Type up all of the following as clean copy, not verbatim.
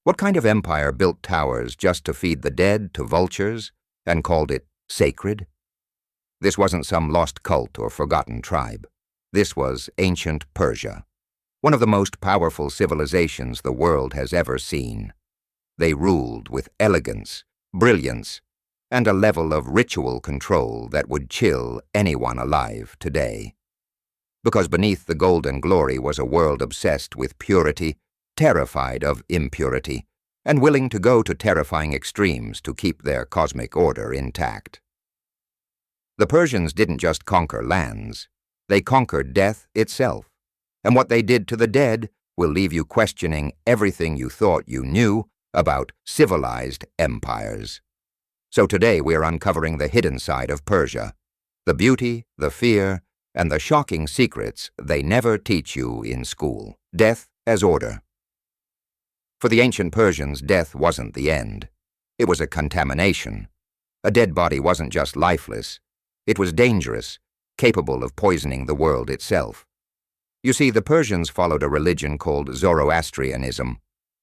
What kind of empire built towers just to feed the dead to vultures and called it sacred? This wasn't some lost cult or forgotten tribe. This was ancient Persia, one of the most powerful civilizations the world has ever seen. They ruled with elegance, brilliance, and a level of ritual control that would chill anyone alive today. Because beneath the golden glory was a world obsessed with purity, terrified of impurity, and willing to go to terrifying extremes to keep their cosmic order intact. The Persians didn't just conquer lands, they conquered death itself, and what they did to the dead will leave you questioning everything you thought you knew about civilized empires. So today we're uncovering the hidden side of Persia, the beauty, the fear, and the shocking secrets they never teach you in school. Death as order. For the ancient Persians, death wasn't the end. It was a contamination. A dead body wasn't just lifeless. It was dangerous, capable of poisoning the world itself. You see, the Persians followed a religion called Zoroastrianism,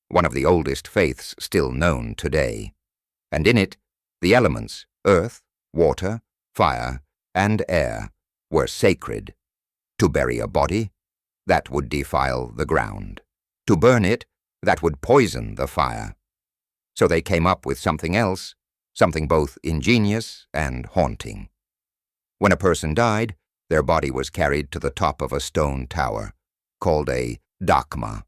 one of the oldest faiths still known today. And in it, the elements, earth, water, fire, and air, were sacred. To bury a body, that would defile the ground. To burn it, that would poison the fire. So they came up with something else, something both ingenious and haunting. When a person died, their body was carried to the top of a stone tower, called a dakma,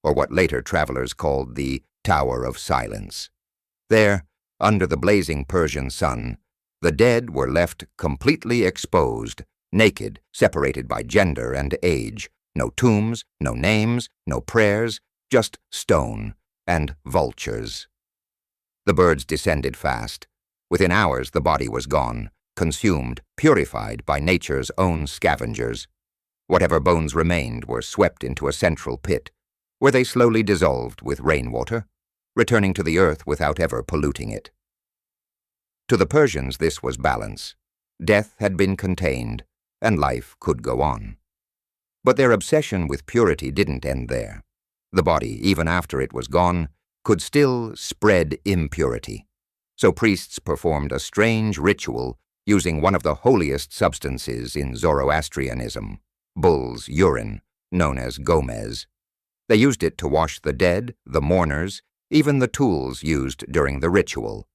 or what later travelers called the Tower of Silence. There, under the blazing Persian sun, the dead were left completely exposed, naked, separated by gender and age. No tombs, no names, no prayers, just stone and vultures. The birds descended fast. Within hours the body was gone, consumed, purified by nature's own scavengers. Whatever bones remained were swept into a central pit, where they slowly dissolved with rainwater, returning to the earth without ever polluting it. To the Persians this was balance. Death had been contained, and life could go on. But their obsession with purity didn't end there. The body, even after it was gone, could still spread impurity. So priests performed a strange ritual using one of the holiest substances in Zoroastrianism, bull's urine, known as gomez. They used it to wash the dead, the mourners, even the tools used during the ritual.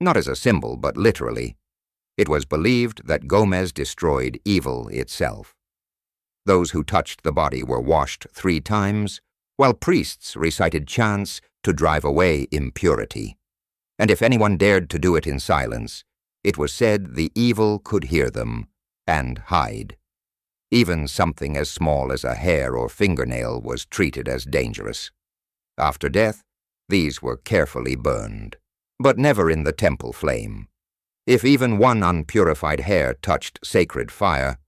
Not as a symbol, but literally. It was believed that gomez destroyed evil itself. Those who touched the body were washed 3 times, while priests recited chants to drive away impurity. And if anyone dared to do it in silence, it was said the evil could hear them and hide. Even something as small as a hair or fingernail was treated as dangerous. After death, these were carefully burned, but never in the temple flame. If even one unpurified hair touched sacred fire,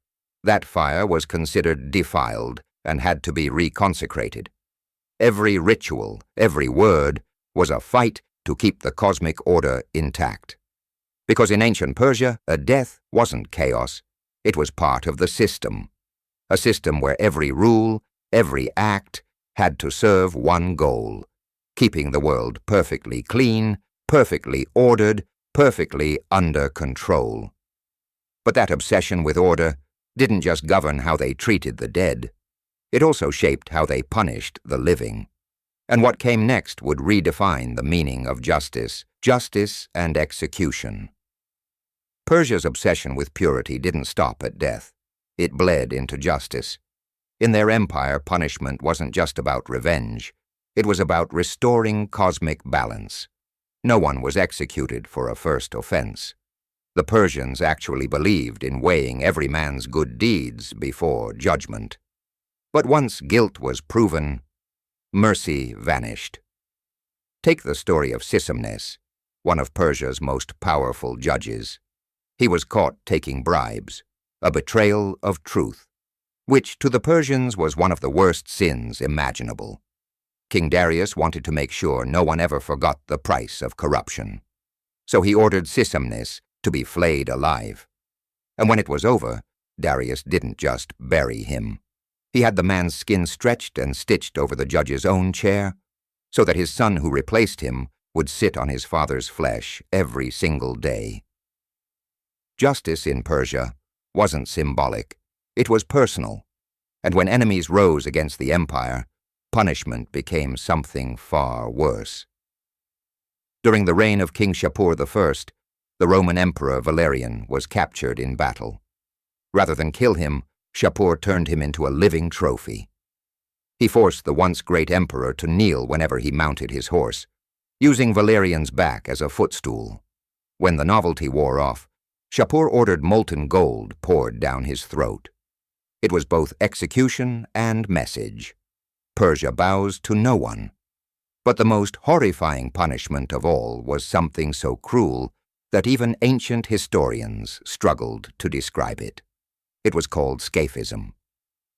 that fire was considered defiled and had to be reconsecrated. Every ritual, every word, was a fight to keep the cosmic order intact. Because in ancient Persia, a death wasn't chaos, it was part of the system. A system where every rule, every act, had to serve one goal: keeping the world perfectly clean, perfectly ordered, perfectly under control. But that obsession with order didn't just govern how they treated the dead. It also shaped how they punished the living. And what came next would redefine the meaning of justice and execution. Persia's obsession with purity didn't stop at death. It bled into justice. In their empire, punishment wasn't just about revenge. It was about restoring cosmic balance. No one was executed for a first offense. The Persians actually believed in weighing every man's good deeds before judgment. But once guilt was proven, mercy vanished. Take the story of Sisamnes, one of Persia's most powerful judges. He was caught taking bribes, a betrayal of truth, which to the Persians was one of the worst sins imaginable. King Darius wanted to make sure no one ever forgot the price of corruption. So he ordered Sisamnes to be flayed alive. And when it was over, Darius didn't just bury him. He had the man's skin stretched and stitched over the judge's own chair, so that his son who replaced him would sit on his father's flesh every single day. Justice in Persia wasn't symbolic, it was personal, and when enemies rose against the empire, punishment became something far worse. During the reign of King Shapur I, the Roman Emperor Valerian was captured in battle. Rather than kill him, Shapur turned him into a living trophy. He forced the once great emperor to kneel whenever he mounted his horse, using Valerian's back as a footstool. When the novelty wore off, Shapur ordered molten gold poured down his throat. It was both execution and message. Persia bows to no one. But the most horrifying punishment of all was something so cruel that even ancient historians struggled to describe it. It was called scaphism.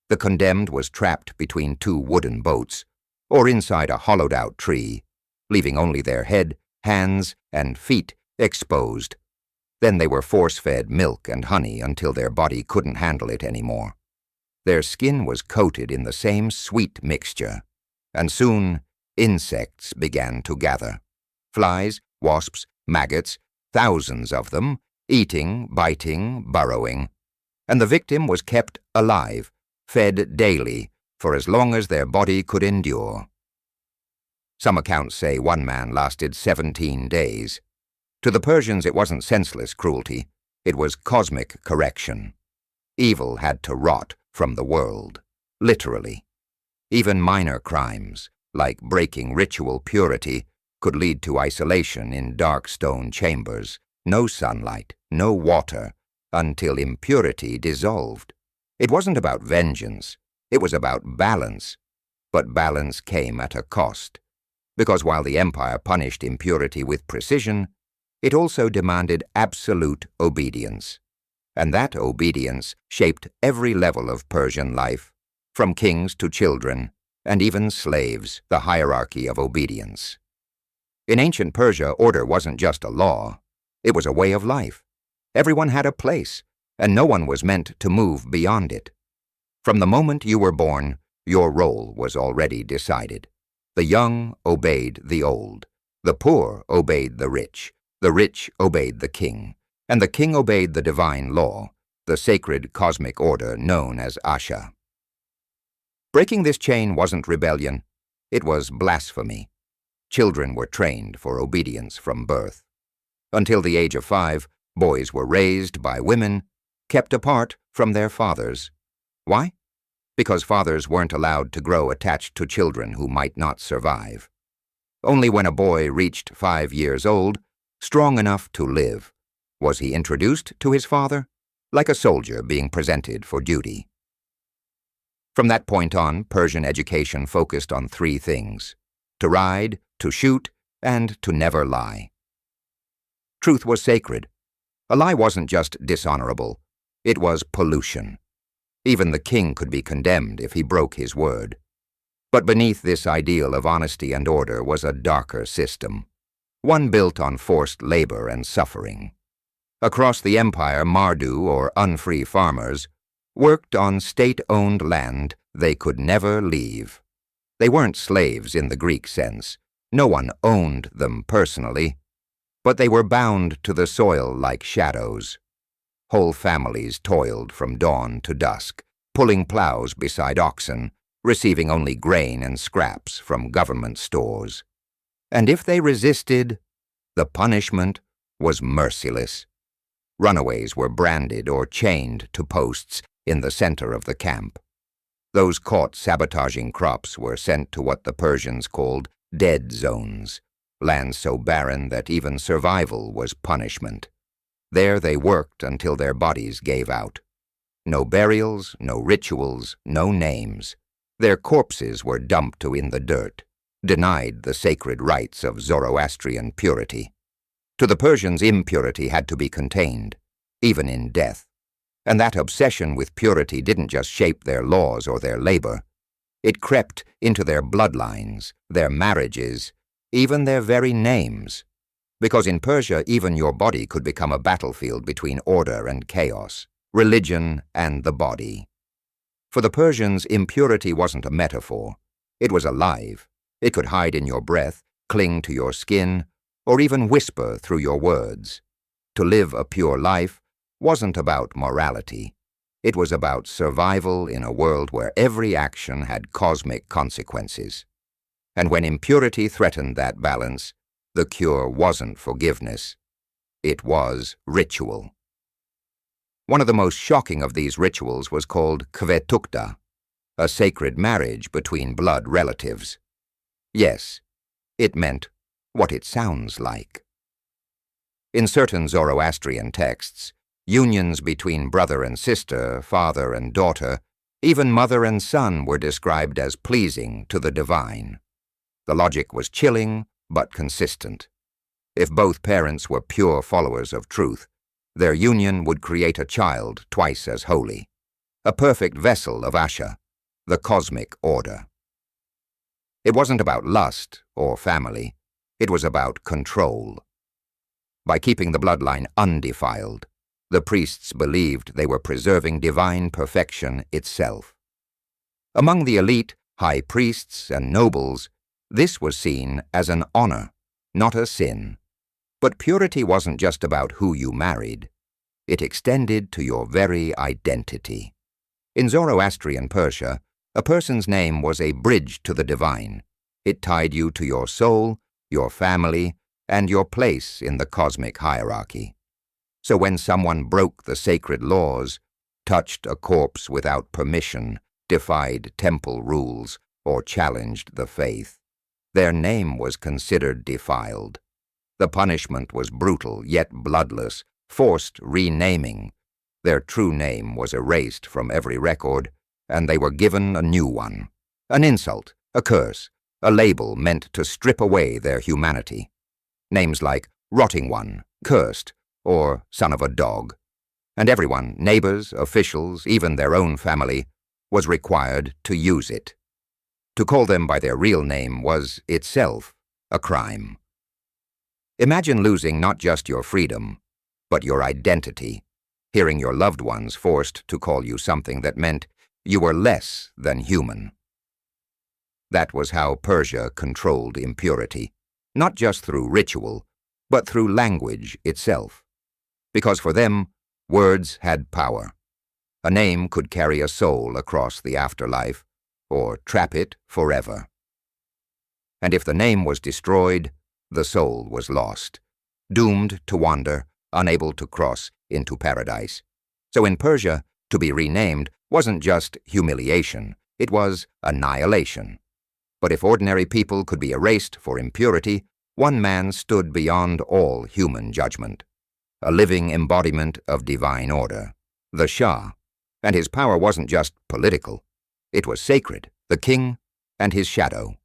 The condemned was trapped between two wooden boats, or inside a hollowed-out tree, leaving only their head, hands, and feet exposed. Then they were force-fed milk and honey until their body couldn't handle it anymore. Their skin was coated in the same sweet mixture, and soon insects began to gather. Flies, wasps, maggots, thousands of them, eating, biting, burrowing. And the victim was kept alive, fed daily, for as long as their body could endure. Some accounts say one man lasted 17 days. To the Persians it wasn't senseless cruelty, it was cosmic correction. Evil had to rot from the world, literally. Even minor crimes, like breaking ritual purity, could lead to isolation in dark stone chambers, no sunlight, no water, until impurity dissolved. It wasn't about vengeance, it was about balance. But balance came at a cost, because while the empire punished impurity with precision, it also demanded absolute obedience. And that obedience shaped every level of Persian life, from kings to children, and even slaves, the hierarchy of obedience. In ancient Persia, order wasn't just a law, it was a way of life. Everyone had a place, and no one was meant to move beyond it. From the moment you were born, your role was already decided. The young obeyed the old, the poor obeyed the rich obeyed the king, and the king obeyed the divine law, the sacred cosmic order known as Asha. Breaking this chain wasn't rebellion, it was blasphemy. Children were trained for obedience from birth. Until the age of 5, boys were raised by women, kept apart from their fathers. Why? Because fathers weren't allowed to grow attached to children who might not survive. Only when a boy reached 5 years old, strong enough to live, was he introduced to his father, like a soldier being presented for duty. From that point on, Persian education focused on 3 things: to ride, to shoot, and to never lie. Truth was sacred. A lie wasn't just dishonorable, it was pollution. Even the king could be condemned if he broke his word. But beneath this ideal of honesty and order was a darker system, one built on forced labor and suffering. Across the empire, Mardu, or unfree farmers, worked on state-owned land they could never leave. They weren't slaves in the Greek sense. No one owned them personally, but they were bound to the soil like shadows. Whole families toiled from dawn to dusk, pulling plows beside oxen, receiving only grain and scraps from government stores. And if they resisted, the punishment was merciless. Runaways were branded or chained to posts in the center of the camp. Those caught sabotaging crops were sent to what the Persians called dead zones, lands so barren that even survival was punishment. There they worked until their bodies gave out. No burials, no rituals, no names. Their corpses were dumped in the dirt, denied the sacred rites of Zoroastrian purity. To the Persians, impurity had to be contained, even in death. And that obsession with purity didn't just shape their laws or their labor. It crept into their bloodlines, their marriages, even their very names. Because in Persia, even your body could become a battlefield between order and chaos, religion and the body. For the Persians, impurity wasn't a metaphor. It was alive. It could hide in your breath, cling to your skin, or even whisper through your words. To live a pure life wasn't about morality. It was about survival in a world where every action had cosmic consequences. And when impurity threatened that balance, the cure wasn't forgiveness. It was ritual. One of the most shocking of these rituals was called kvetukta, a sacred marriage between blood relatives. Yes, it meant what it sounds like. In certain Zoroastrian texts, unions between brother and sister, father and daughter, even mother and son were described as pleasing to the divine. The logic was chilling but consistent. If both parents were pure followers of truth, their union would create a child twice as holy, a perfect vessel of Asha, the cosmic order. It wasn't about lust or family, it was about control. By keeping the bloodline undefiled, the priests believed they were preserving divine perfection itself. Among the elite, high priests and nobles, this was seen as an honor, not a sin. But purity wasn't just about who you married. It extended to your very identity. In Zoroastrian Persia, a person's name was a bridge to the divine. It tied you to your soul, your family, and your place in the cosmic hierarchy. So when someone broke the sacred laws, touched a corpse without permission, defied temple rules, or challenged the faith, their name was considered defiled. The punishment was brutal yet bloodless, forced renaming. Their true name was erased from every record, and they were given a new one. An insult, a curse, a label meant to strip away their humanity. Names like Rotting One, Cursed, or Son of a Dog. And everyone, neighbors, officials, even their own family, was required to use it. To call them by their real name was itself a crime. Imagine losing not just your freedom, but your identity, hearing your loved ones forced to call you something that meant you were less than human. That was how Persia controlled impurity, not just through ritual, but through language itself. Because for them, words had power. A name could carry a soul across the afterlife, or trap it forever. And if the name was destroyed, the soul was lost, doomed to wander, unable to cross into paradise. So in Persia, to be renamed wasn't just humiliation, it was annihilation. But if ordinary people could be erased for impurity, one man stood beyond all human judgment, a living embodiment of divine order, the Shah. And his power wasn't just political, it was sacred, the king and his shadow.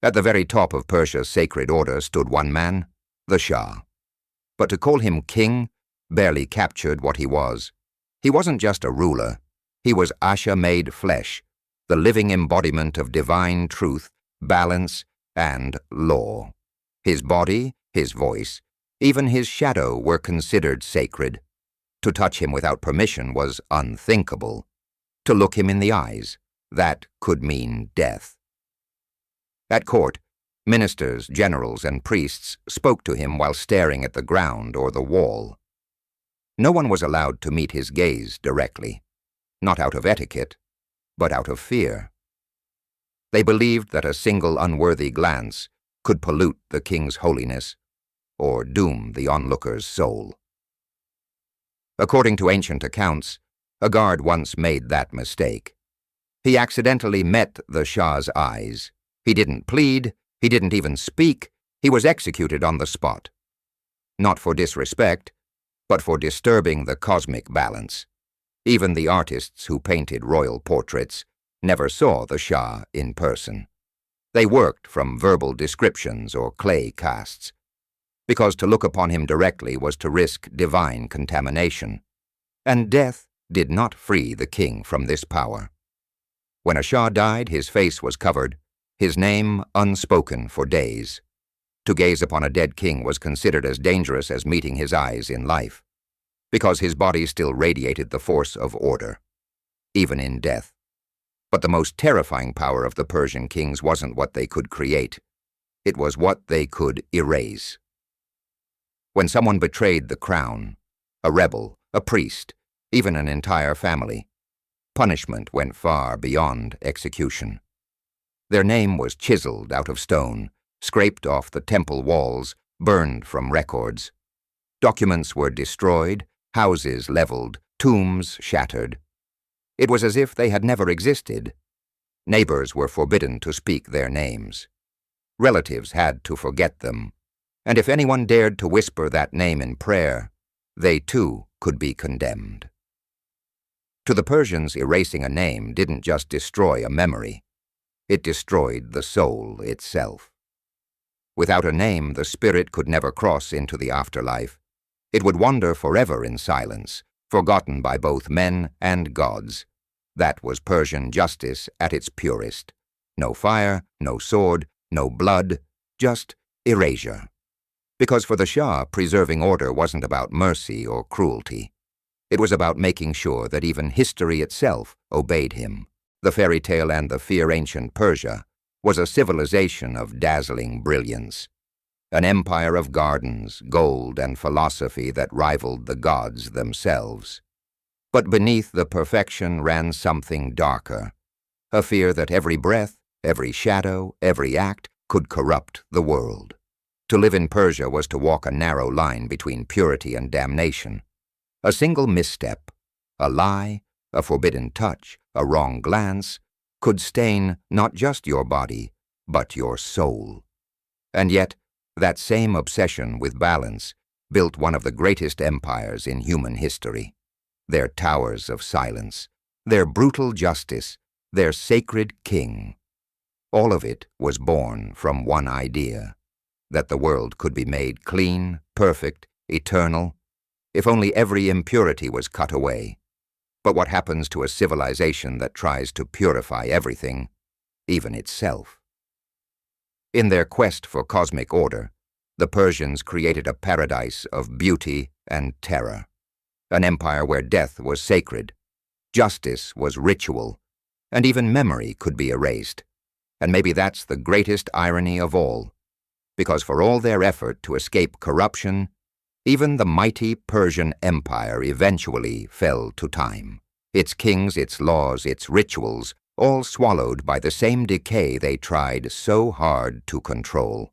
At the very top of Persia's sacred order stood one man, the Shah. But to call him king barely captured what he was. He wasn't just a ruler, he was Asha made flesh, the living embodiment of divine truth, balance, and law. His body, his voice, even his shadow were considered sacred. To touch him without permission was unthinkable. To look him in the eyes, that could mean death. At court, ministers, generals, and priests spoke to him while staring at the ground or the wall. No one was allowed to meet his gaze directly, not out of etiquette, but out of fear. They believed that a single unworthy glance could pollute the king's holiness or doom the onlooker's soul. According to ancient accounts, a guard once made that mistake. He accidentally met the Shah's eyes. He didn't plead, he didn't even speak, he was executed on the spot. Not for disrespect, but for disturbing the cosmic balance. Even the artists who painted royal portraits never saw the Shah in person. They worked from verbal descriptions or clay casts, because to look upon him directly was to risk divine contamination. And death did not free the king from this power. When a Shah died, his face was covered, his name unspoken for days. To gaze upon a dead king was considered as dangerous as meeting his eyes in life, because his body still radiated the force of order, even in death. But the most terrifying power of the Persian kings wasn't what they could create. It was what they could erase. When someone betrayed the crown, a rebel, a priest, even an entire family, punishment went far beyond execution. Their name was chiseled out of stone, scraped off the temple walls, burned from records. Documents were destroyed, houses leveled, tombs shattered. It was as if they had never existed. Neighbors were forbidden to speak their names. Relatives had to forget them, and if anyone dared to whisper that name in prayer, they too could be condemned. To the Persians, erasing a name didn't just destroy a memory. It destroyed the soul itself. Without a name, the spirit could never cross into the afterlife. It would wander forever in silence, forgotten by both men and gods. That was Persian justice at its purest. No fire, no sword, no blood, just erasure. Because for the Shah, preserving order wasn't about mercy or cruelty. It was about making sure that even history itself obeyed him. The fairy tale and the fear Ancient Persia was a civilization of dazzling brilliance, an empire of gardens, gold, and philosophy that rivaled the gods themselves. But beneath the perfection ran something darker, a fear that every breath, every shadow, every act could corrupt the world. To live in Persia was to walk a narrow line between purity and damnation. A single misstep, a lie, a forbidden touch, a wrong glance, could stain not just your body, but your soul. And yet, that same obsession with balance built one of the greatest empires in human history. Their towers of silence, their brutal justice, their sacred king. All of it was born from one idea, that the world could be made clean, perfect, eternal, if only every impurity was cut away. But what happens to a civilization that tries to purify everything, even itself? In their quest for cosmic order, the Persians created a paradise of beauty and terror, an empire where death was sacred, justice was ritual, and even memory could be erased. And maybe that's the greatest irony of all, because for all their effort to escape corruption, even the mighty Persian Empire eventually fell to time. Its kings, its laws, its rituals, all swallowed by the same decay they tried so hard to control.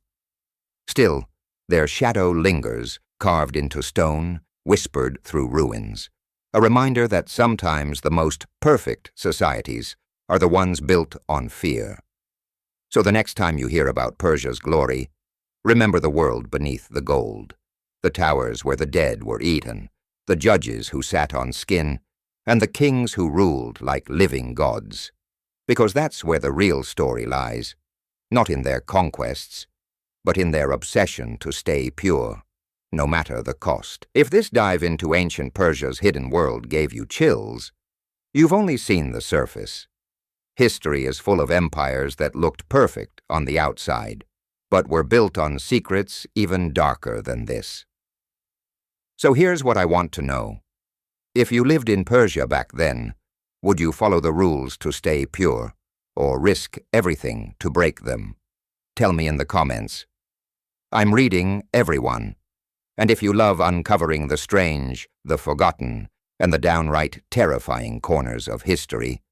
Still, their shadow lingers, carved into stone, whispered through ruins, a reminder that sometimes the most perfect societies are the ones built on fear. So the next time you hear about Persia's glory, remember the world beneath the gold, the towers where the dead were eaten, the judges who sat on skin, and the kings who ruled like living gods. Because that's where the real story lies, not in their conquests, but in their obsession to stay pure, no matter the cost. If this dive into ancient Persia's hidden world gave you chills, you've only seen the surface. History is full of empires that looked perfect on the outside, but were built on secrets even darker than this. So here's what I want to know. If you lived in Persia back then, would you follow the rules to stay pure, or risk everything to break them? Tell me in the comments. I'm reading everyone, and if you love uncovering the strange, the forgotten, and the downright terrifying corners of history,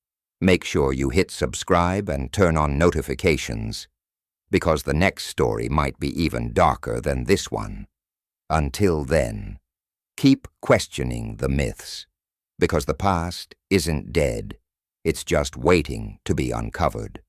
make sure you hit subscribe and turn on notifications, because the next story might be even darker than this one. Until then, keep questioning the myths, because the past isn't dead, it's just waiting to be uncovered.